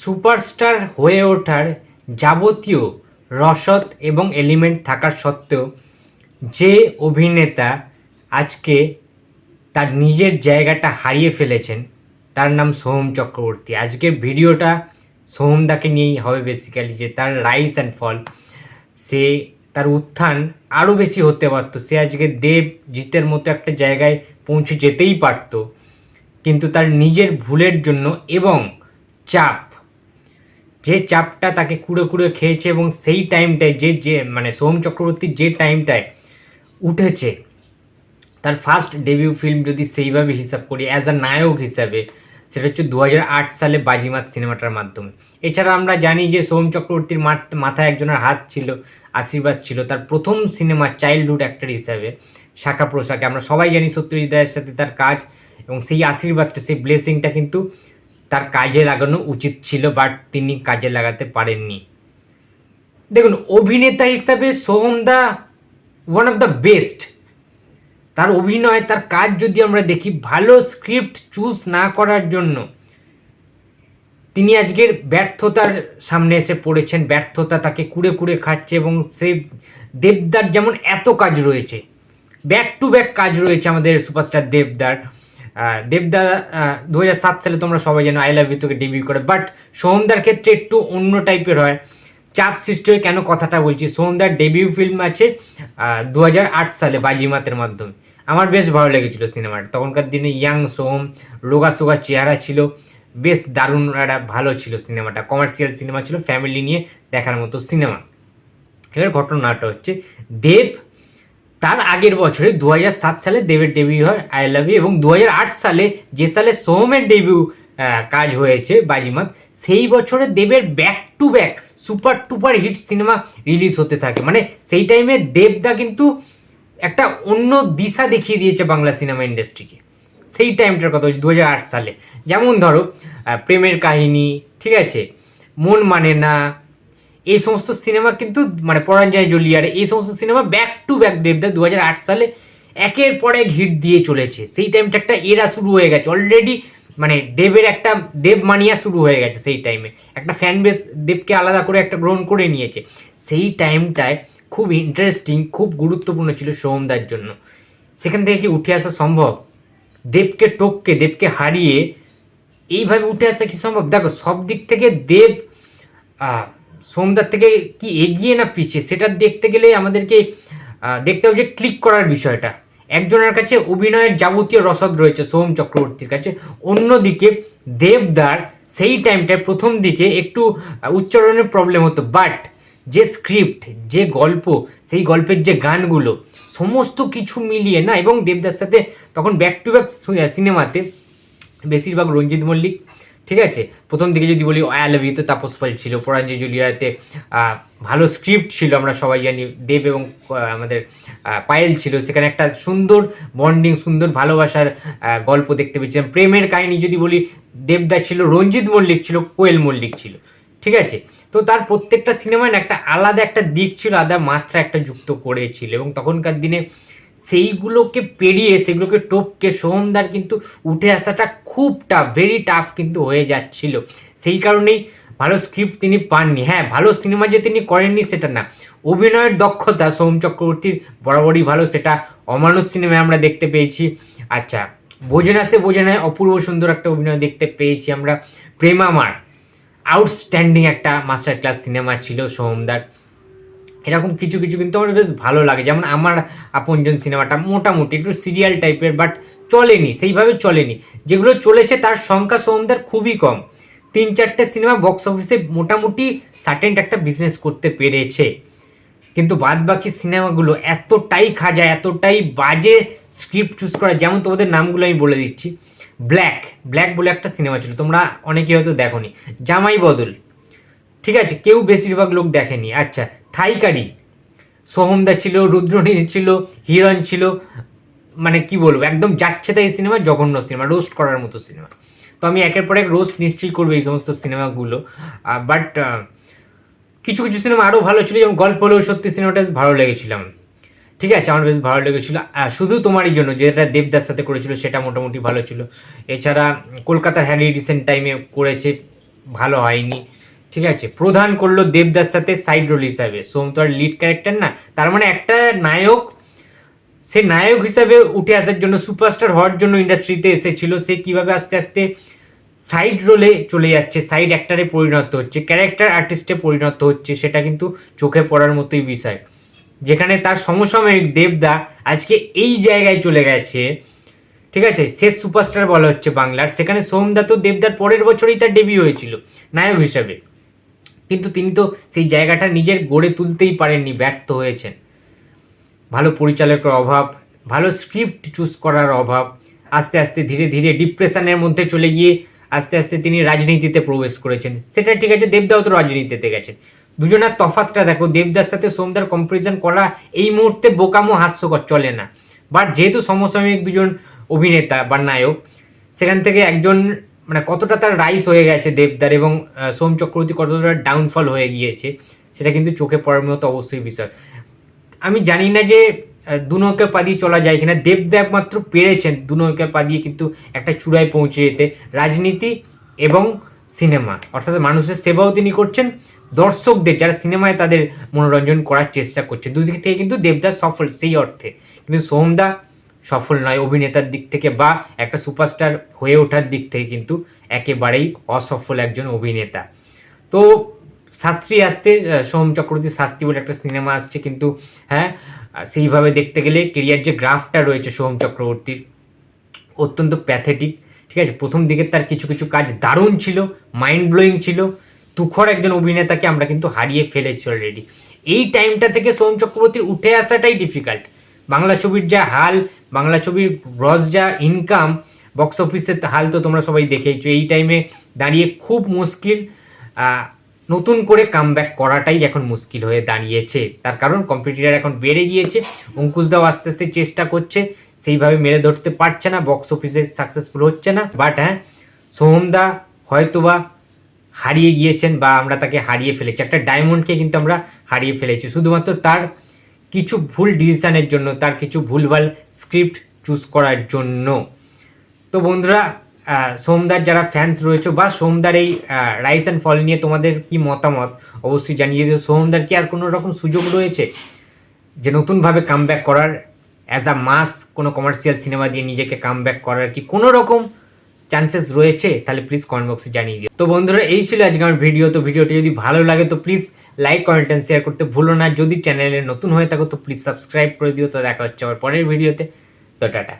Superstar হয়ে ওঠার যাবতীয় রসদ এবং এলিমেন্ট থাকার সত্ত্বেও যে অভিনেতা আজকে তার নিজের জায়গাটা হারিয়ে ফেলেছেন তার নাম সোহম চক্রবর্তী। আজকের ভিডিওটা সোহমদাকে নিয়েই হবে বেসিক্যালি, যে তার রাইজ অ্যান্ড ফল, সে তার উত্থান আরও বেশি হতে পারতো, সে আজকে দেব জিতের মতো একটা জায়গায় পৌঁছে যেতেই পারতো, কিন্তু তার নিজের ভুলের জন্য এবং চাপ, যে চাপটা তাকে কুড়ে কুড়ে খেয়েছে, এবং সেই টাইমটায় যে মানে সোহম চক্রবর্তীর যে টাইমটায় উঠেছে, তার ফার্স্ট ডেবিউ ফিল্ম যদি সেইভাবে হিসাব করি অ্যাজ আ নায়ক হিসাবে, সেটা হচ্ছে 2008 সালে বাজিমাত সিনেমাটার মাধ্যমে। এছাড়া আমরা জানি যে সোহম চক্রবর্তীর মাথায় একজনের হাত ছিল, আশীর্বাদ ছিল। তার প্রথম সিনেমা চাইল্ডহুড অ্যাক্টর হিসাবে শাখা প্রশাখে আমরা সবাই জানি সত্যজিৎ রায়ের সাথে তার কাজ, এবং সেই আশীর্বাদটা, সেই ব্লেসিংটা কিন্তু তার কাজে লাগানো উচিত ছিল, বাট তিনি কাজে লাগাতে পারেননি। দেখুন, অভিনেতা হিসাবে সোহমদা ওয়ান অফ দ্য বেস্ট। তার অভিনয়, তার কাজ যদি আমরা দেখি, ভালো স্ক্রিপ্ট চুজ না করার জন্য তিনি আজকের ব্যর্থতার সামনে এসে পড়েছেন। ব্যর্থতা তাকে কুড়ে কুড়ে খাচ্ছে, এবং সে দেবদার যেমন এত কাজ রয়েছে, ব্যাক টু ব্যাক কাজ রয়েছে আমাদের সুপারস্টার দেবদার। দেবদা 2007 সালে তোমরা সবাই জানো আই লাভ ইউ তোকে ডেবিউ করে, বাট সোহমদার ক্ষেত্রে একটু অন্য টাইপের হয়। চাপ সৃষ্টি হয়ে কেন কথাটা বলছি, সোহমদার ডেবিউ ফিল্ম আছে 2008 সালে বাজিমাতের মাধ্যমে। আমার বেশ ভালো লেগেছিল সিনেমাটা। তখনকার দিনে ইয়াং সোহম, রোগা সোগা চেহারা ছিল, বেশ দারুণ একটা ভালো ছিল সিনেমাটা। কমার্শিয়াল সিনেমা ছিল, ফ্যামিলি নিয়ে দেখার মতো সিনেমা। এবার ঘটনাটা হচ্ছে, দেব তার আগের বছরে 2007 সালে দেবের ডেবিউ হয় আই লাভ ইউ, এবং 2008 সালে যে সালে সোহমের ডেবিউ কাজ হয়েছে বাজিমাত, সেই বছরে দেবের back to back super duper hit cinema release হতে থাকে। মানে সেই টাইমে দেবদা কিন্তু একটা অন্য দিশা দেখিয়ে দিয়েছে বাংলা সিনেমা ইন্ডাস্ট্রিকে। সেই টাইমটার কথা বলছি, 2008 সালে। যেমন ধরো প্রেমের কাহিনী, ঠিক আছে, মন মানে না, এই সমস্ত সিনেমা কিন্তু, মানে পরাঞ্জয় জলিয়ার, এই সমস্ত সিনেমা ব্যাক টু ব্যাক দেবদা 2008 সালে একের পর এক হিট দিয়ে চলেছে। সেই টাইমটা একটা এরা শুরু হয়ে গেছে অলরেডি, মানে দেবের একটা দেব মানিয়া শুরু হয়ে গেছে। সেই টাইমে একটা ফ্যান বেস দেবকে আলাদা করে একটা গ্রহণ করে নিয়েছে। সেই টাইমটায় খুব ইন্টারেস্টিং, খুব গুরুত্বপূর্ণ ছিল সোহমদার জন্য। সেখান থেকে কি উঠে আসা সম্ভব? দেবকে টপকে, দেবকে হারিয়ে এইভাবে উঠে আসা কি সম্ভব? দেখো, সব দিক থেকে দেব সোহমদার থেকে কি এগিয়ে না পিছিয়ে, সেটা দেখতে গেলে আমাদেরকে দেখতে হবে যে ক্লিক করার বিষয়টা। একজনের কাছে অভিনয়ের যাবতীয় রসদ রয়েছে সোহম চক্রবর্তীর কাছে, অন্যদিকে দেবদার সেই টাইমটায় প্রথম দিকে একটু উচ্চারণের প্রবলেম হতো, বাট যে স্ক্রিপ্ট, যে গল্প, সেই গল্পের যে গানগুলো, সমস্ত কিছু মিলিয়ে না, এবং দেবদার সাথে তখন ব্যাক টু ব্যাক সিনেমাতে বেশিরভাগ রঞ্জিত মল্লিক, ঠিক আছে, প্রথম দিকে যদি বলি আই লাভ ইউ তো তাপস পাল ছিল, পরাঞ্জয় জুলিয়াতে ভালো স্ক্রিপ্ট ছিল, আমরা সবাই জানি। দেব এবং আমাদের পায়েল ছিল, সেখানে একটা সুন্দর বন্ডিং, সুন্দর ভালোবাসার গল্প দেখতে পেয়েছিলাম। প্রেমের কাহিনী যদি বলি, দেবদা ছিল, রঞ্জিত মল্লিক ছিল, কোয়েল মল্লিক ছিল, ঠিক আছে। তো তার প্রত্যেকটা সিনেমায় একটা আলাদা একটা দিক ছিল, আলাদা মাত্রা একটা যুক্ত করেছিল, এবং তখনকার দিনে সেইগুলোকে পেরিয়ে, সেগুলোকে টপকে সোহমদার কিন্তু উঠে আসাটা খুব টাফ, ভেরি টাফ কিন্তু হয়ে যাচ্ছিল। সেই কারণেই ভালো স্ক্রিপ্ট তিনি পাননি। হ্যাঁ, ভালো সিনেমা যে তিনি করেননি সেটা না, অভিনয়ের দক্ষতা সোহম চক্রবর্তীর বরাবরই ভালো, সেটা অমানুষ সিনেমায় আমরা দেখতে পেয়েছি। আচ্ছা, বোঝে না সে বোঝে না, অপূর্ব সুন্দর একটা অভিনয় দেখতে পেয়েছি আমরা। প্রেমামার আউটস্ট্যান্ডিং একটা মাস্টার ক্লাস সিনেমা ছিল সোহমদার। এরকম কিছু কিছু কিন্তু আমার বেশ ভালো লাগে, যেমন আমার আপনজন সিনেমাটা মোটামুটি একটু সিরিয়াল টাইপের, বাট চলেনি, সেইভাবে চলেনি। যেগুলো চলেছে তার সংখ্যা সোহমদার খুবই কম। 3-4টে সিনেমা বক্স অফিসে মোটামুটি সার্টেন্ট একটা বিজনেস করতে পেরেছে, কিন্তু বাদ বাকি সিনেমাগুলো এতটাই খাজা, এতটাই বাজে স্ক্রিপ্ট চুজ করা। যেমন তোমাদের নামগুলো আমি বলে দিচ্ছি, ব্ল্যাক ব্ল্যাক বলে একটা সিনেমা ছিল, তোমরা অনেকে হয়তো দেখোনি। জামাই বদল, ঠিক আছে, কেউ বেশিরভাগ লোক দেখেনি। আচ্ছা, থাইকারি, সোহমদা ছিল, রুদ্রনীল ছিল, হিরণ ছিল, মানে কি বলবো, একদম যাচ্ছে তাই সিনেমা, জঘন্য সিনেমা, রোস্ট করার মতো সিনেমা। তো আমি একের পর এক রোস্ট নিশ্চয়ই করবো এই সমস্ত সিনেমাগুলো, বাট কিছু কিছু সিনেমা আরও ভালো ছিল, যেমন গল্প হলেও সত্যি সিনেমাটা ভালো লেগেছিলাম, ঠিক আছে, আমার বেশ ভালো লেগেছিলো। শুধু তোমারই জন্য, যেটা দেবদার সাথে করেছিল, সেটা মোটামুটি ভালো ছিল। এছাড়া কলকাতার হ্যারি রিসেন্ট টাইমে করেছে, ভালো হয়নি, ঠিক আছে। প্রধান করলো দেবদার সাথে সাইড রোল হিসাবে, সোম তো আর লিড ক্যারেক্টার না, তার মানে একটা নায়ক, সে নায়ক হিসাবে উঠে আসার জন্য, সুপারস্টার হওয়ার জন্য ইন্ডাস্ট্রিতে এসেছিল, সে কিভাবে আস্তে আস্তে সাইড রোলে চলে যাচ্ছে, সাইড অ্যাক্টারে পরিণত হচ্ছে, ক্যারেক্টার আর্টিস্টে পরিণত হচ্ছে, সেটা কিন্তু চোখে পড়ার মতোই বিষয়। যেখানে তার সমসাময়িক দেবদা আজকে এই জায়গায় চলে গেছে, ঠিক আছে, শেষ সুপারস্টার বলা হচ্ছে বাংলার, সেখানে সোমদা তো দেবদার পরের বছরই তার ডেবিউ হয়েছিল নায়ক হিসাবে, কিন্তু তিনি তো সেই জায়গাটা নিজের গড়ে তুলতেই পারেননি, ব্যর্থ হয়েছেন। ভালো পরিচালকের অভাব, ভালো স্ক্রিপ্ট চুজ করার অভাব, আস্তে আস্তে ধীরে ধীরে ডিপ্রেশনের মধ্যে চলে গিয়ে আস্তে আস্তে তিনি রাজনীতিতে প্রবেশ করেছেন। সেটা ঠিক আছে, দেবদাও তো রাজনীতিতে গেছেন। দুজনের তফাৎটা দেখো, দেবদার সাথে সোমদার কম্পারিজন করা এই মুহূর্তে বোকামো, হাস্যকর, চলে না। বাট যেহেতু সমসাময়িক দুজন অভিনেতা বা নায়ক, সেখান থেকে একজন মানে কতটা তার রাইস হয়ে গেছে দেবদার, এবং সোম চক্রবর্তী কতটা ডাউনফল হয়ে গিয়েছে, সেটা কিন্তু চোখে পড়ার মতো অবশ্যই বিষয়। আমি জানি না যে দু নৌকা পা দিয়ে চলা যায় কিনা, দেবদা একমাত্র পেরেছেন দু নৌকা পা দিয়ে কিন্তু একটা চূড়ায় পৌঁছে যেতে। রাজনীতি এবং সিনেমা, অর্থাৎ মানুষের সেবাও তিনি করছেন, দর্শকদের যারা সিনেমায় তাদের মনোরঞ্জন করার চেষ্টা করছে, দুদিক থেকে কিন্তু দেবদা সফল সেই অর্থে। কিন্তু সোমদা সফল নয় অভিনেতার দিক থেকে বা একটা সুপারস্টার হয়ে ওঠার দিক থেকে, কিন্তু একেবারেই অসফল একজন অভিনেতা। তো শাস্ত্রী আসতে, সোম চক্রবর্তীর শাস্তি বলে একটা সিনেমা আসছে, কিন্তু হ্যাঁ, সেইভাবে দেখতে গেলে কেরিয়ার যে গ্রাফটা রয়েছে সোম চক্রবর্তীর, অত্যন্ত প্যাথেটিক, ঠিক আছে। প্রথম দিকে তার কিছু কিছু কাজ দারুণ ছিল, মাইন্ড ব্লোয়িং ছিল, তুখর একজন অভিনেতাকে আমরা কিন্তু হারিয়ে ফেলেছি অলরেডি। এই টাইমটা থেকে সোম চক্রবর্তীর উঠে আসাটাই ডিফিকাল্ট। বাংলা ছবির যা হাল, বাংলা ছবির গ্রস যা ইনকাম, বক্স অফিসের হাল তো তোমরা সবাই দেখেইছো। এই টাইমে দাঁড়িয়ে খুব মুশকিল নতুন করে কামব্যাক করাটাই এখন মুশকিল হয়ে দাঁড়িয়েছে। তার কারণ কম্পিটিটার এখন বেড়ে গিয়েছে, অঙ্কুশদাও আস্তে আস্তে চেষ্টা করছে, সেইভাবে মেরে ধরতে পারছে না, বক্স অফিসে সাকসেসফুল হচ্ছে না। বাট হ্যাঁ, সোহমদা হয়তোবা হারিয়ে গিয়েছেন, বা আমরা তাকে হারিয়ে ফেলেছি, একটা ডায়মন্ডকে কিন্তু আমরা হারিয়ে ফেলেছি শুধুমাত্র তার কিছু ভুল ডিসিশনের জন্য, তার কিছু ভুলভাল স্ক্রিপ্ট চুজ করার জন্য। তো বন্ধুরা, সোমদার যারা ফ্যান্স রয়েছে বা সোমদার এই রাইস অ্যান্ড ফল নিয়ে তোমাদের কি মতামত অবশ্যই জানিয়ে দিও। সোমদার কি আর কোনো রকম সুযোগ রয়েছে যে নতুনভাবে কামব্যাক করার, অ্যাজ আ মাস কোনো কমার্শিয়াল সিনেমা দিয়ে নিজেকে কামব্যাক করার কি কোনো রকম চান্সেস রয়েছে? তাহলে প্লিজ কমেন্ট বক্সে জানিয়ে দিও। তো বন্ধুরা, এই ছিল আজকে আমার ভিডিও। তো ভিডিওটি যদি ভালো লাগে তো please like, comment and share করতে ভুলো না। যদি চ্যানেলে নতুন হয়ে থাকো তো প্লিজ সাবস্ক্রাইব করে দিও। তো দেখা হচ্ছে আবার পরের ভিডিওতে। তো টাটা।